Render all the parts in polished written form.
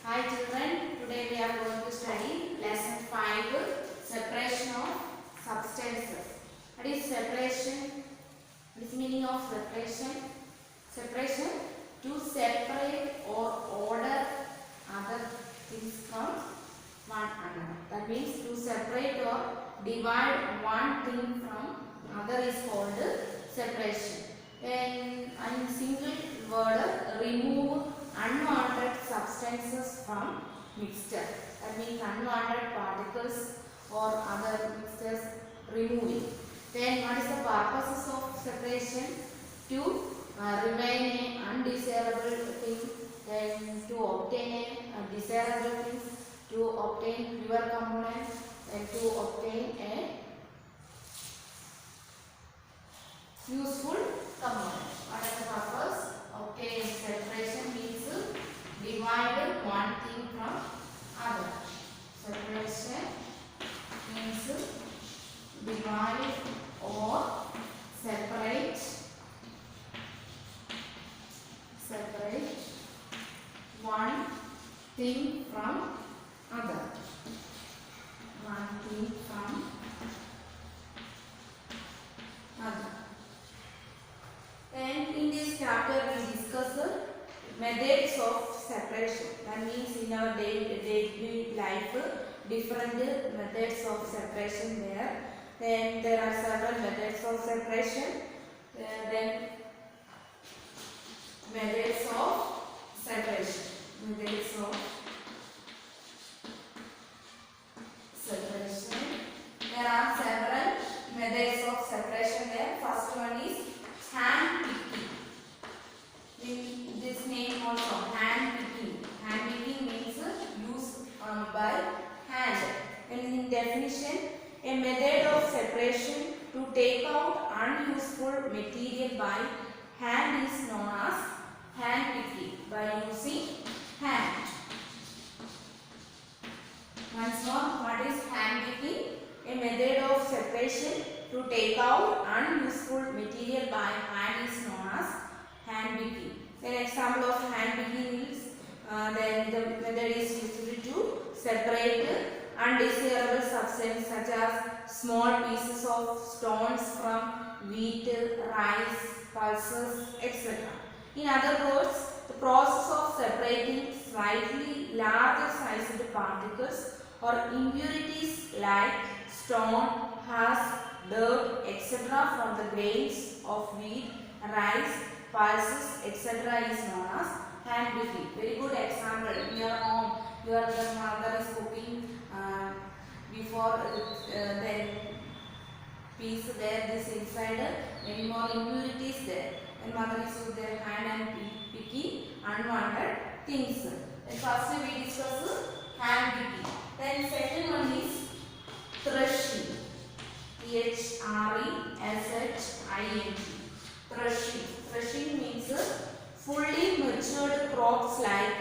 Hi children, today we are going to study lesson 5, separation of substances. What is separation? What is meaning of separation? Separation, to separate or order other things from one another. That means to separate or divide one thing from other is called separation. In single word, remove unwanted substances from mixture. That means unwanted particles or other mixtures, removing. Then what is the purposes of separation? To remain a undesirable thing, then to obtain a desirable thing, to obtain pure component, and to obtain a useful component. What is the purpose? Okay, separation means divide one thing from other. Separation means divide or separate one thing from other. One thing from other. And in this chapter we discuss methods of separation. That means in our daily life different methods of separation there. Then there are several methods of separation. Then methods of separation. Methods of separation. There are several methods of separation there. First one is hand picking. In this name also, hand picking. Hand picking means use by hand. And in definition, a method of separation to take out unuseful material by hand is known as hand picking, by using hand. Once more, what is hand picking? A method of separation to take out unuseful material by hand is known as hand picking. An example of hand picking is then the method is used to separate undesirable substances such as small pieces of stones from wheat, rice, pulses, etc. In other words, the process of separating slightly larger sized particles or impurities like stone, husk, dirt, etc. from the grains of wheat, rice, pulses, etc. is known as hand picking. Very good example. In your home, your mother is cooking before then piece there, this inside, many more impurities there. And mother is with their hand and picking unwanted things. Then first we discuss hand picking. Then second one is threshing. Threshing. Threshing. Threshing means fully matured crops like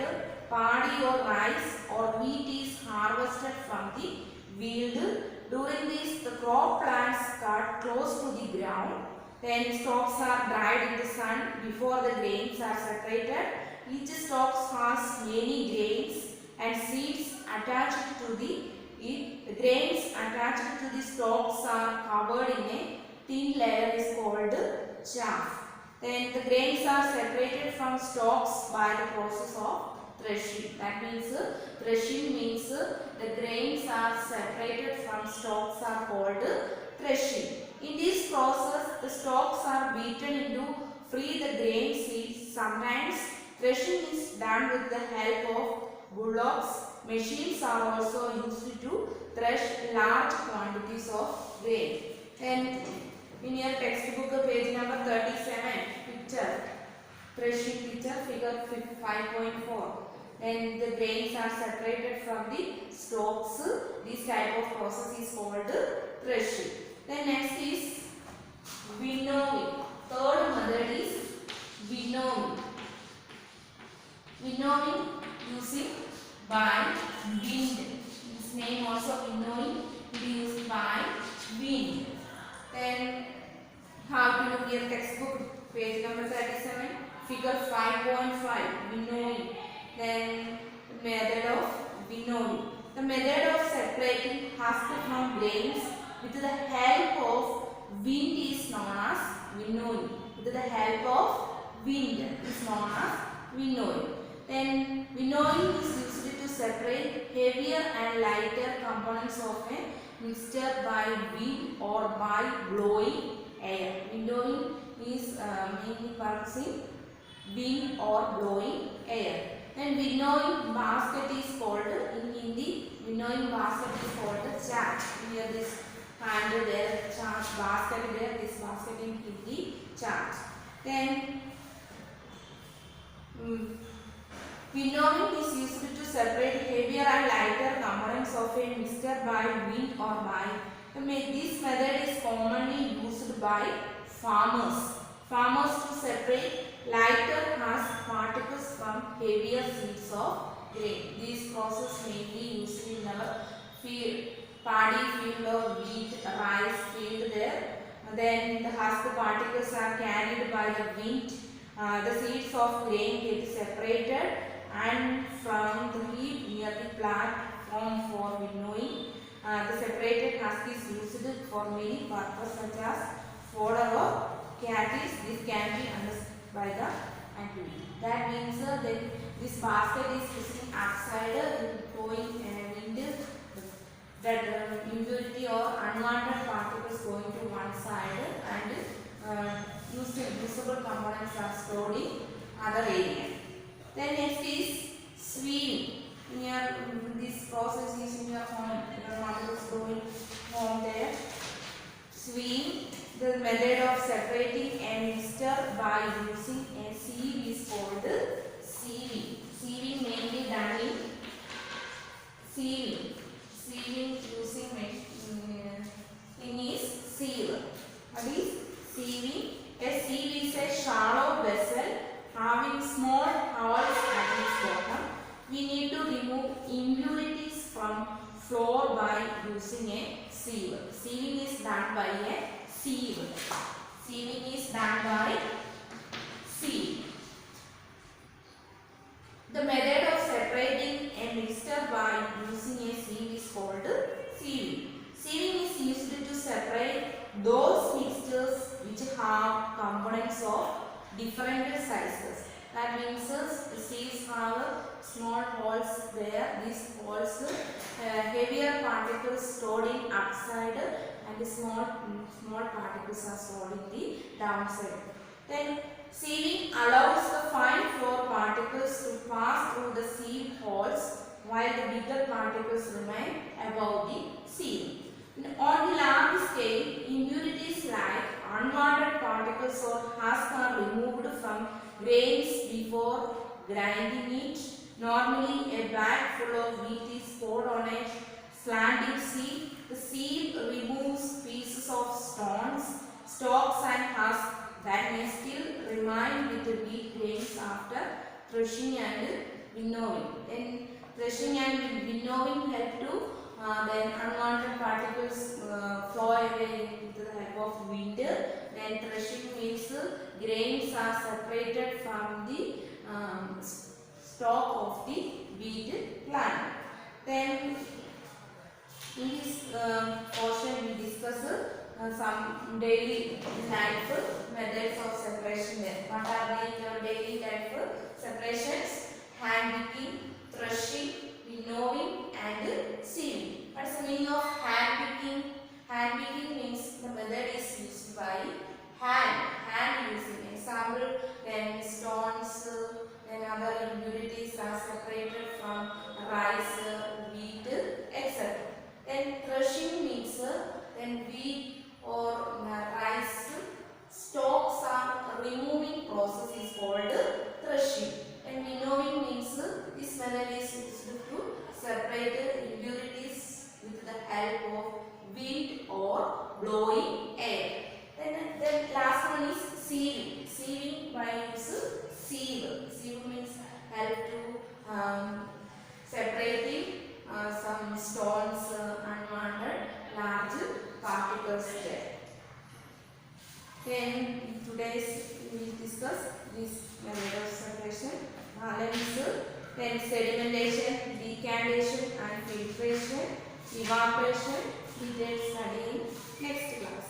paddy or rice or wheat is harvested from the field. During this, the crop plants cut close to the ground. Then stalks are dried in the sun before the grains are separated. Each stalk has many grains and seeds attached to the grains attached to the stalks are covered in a thin layer is called chaff. Then the grains are separated from stalks by the process of threshing. That means threshing means the grains are separated from stalks are called threshing. In this process, the stalks are beaten into free the grain seeds. Sometimes threshing is done with the help of bullocks. Machines are also used to thresh large quantities of grain. And in your textbook, page number 37, picture, threshing picture, figure 5.4. And the grains are separated from the stalks. This type of process is called threshing. Then next is winnowing. Third method is winnowing. Winnowing using by wind. Its name also winnowing, it is used by wind. Then how to look your textbook, page number 37, figure 5.5, winnowing. Then method of winnowing. The method of separating husk from grains with the help of wind is known as winnowing. With the help of wind is known as winnowing. Then winnowing is used to separate heavier and lighter components of a mixture by wind or by blowing air. Winnowing is mainly purposing wind or blowing air. And winnowing basket is called in Hindi. Winnowing basket is called chat. Here this handle there, chat basket there. This basket in Hindi chat. Then winnowing is used to separate heavier and lighter components of a mixture by wind or by. This method is commonly used by farmers. Farmers to separate lighter husk particles from heavier seeds of grain. This process mainly used in our field, paddy field or wheat, rice field there. Then the husk particles are carried by the wind. The seeds of grain get separated and from the heap near the platform for winnowing. The separated husk is used for many purposes such as fodder or cattle. This can be understood by the activity. That means that this basket is sitting outside going wind, that impurity or unwanted particles going to one side and usable components are stored in other area. Then next is sweeping. This process is in your home. Your mother is going home there. Sweeping. The method of separating a mixture by using a sieve is called sieving. Sieving mainly done in sieving. Sieving using thing is sieve. What is sieving? A sieve is a shallow vessel having small holes at its bottom. We need to remove impurities from floor by using a sieve. Sieving is done by a sieve. Sieving is done by sieve. The method of separating a mixture by using a sieve is called sieving. Sieving is used to separate those mixtures which have components of different sizes. That means the sieves have small holes there. These holes, heavier particles stored in upside and the small particles are stored in the downside. Then sieving allows the fine floor particles to pass through the sieve holes while the bigger particles remain above the sieve. On the large scale, impurities like unwanted particles or husks are removed from grains before grinding it. Normally, a bag full of wheat is poured on a slanting sieve. The sieve removes pieces of stones, stalks and husks that may still remain with the wheat grains after threshing and winnowing. Then threshing and winnowing help to then unwanted particles flow away with the help of wind. Then threshing means grains are separated from the stalk of the wheat plant. Then in this portion we discuss some daily life methods of separation. What are they in your daily life separations? Hand picking, threshing, winnowing and sieving. What is the meaning of hand picking? Hand picking means the method is used by hand using. Example, then stones, then other impurities are separated from rice, wheat, etc. Then threshing means then wheat or rice stalks are removing process is called threshing. And winnowing means this method is used to separate impurities with the help of wind or blowing air. Then last one is sieving. Sieving by use sieve. Sieve means help to separating some stones, unwanted large particles there. Then today's we will discuss this method of separation. Then sedimentation evaporation, detailed study in next class.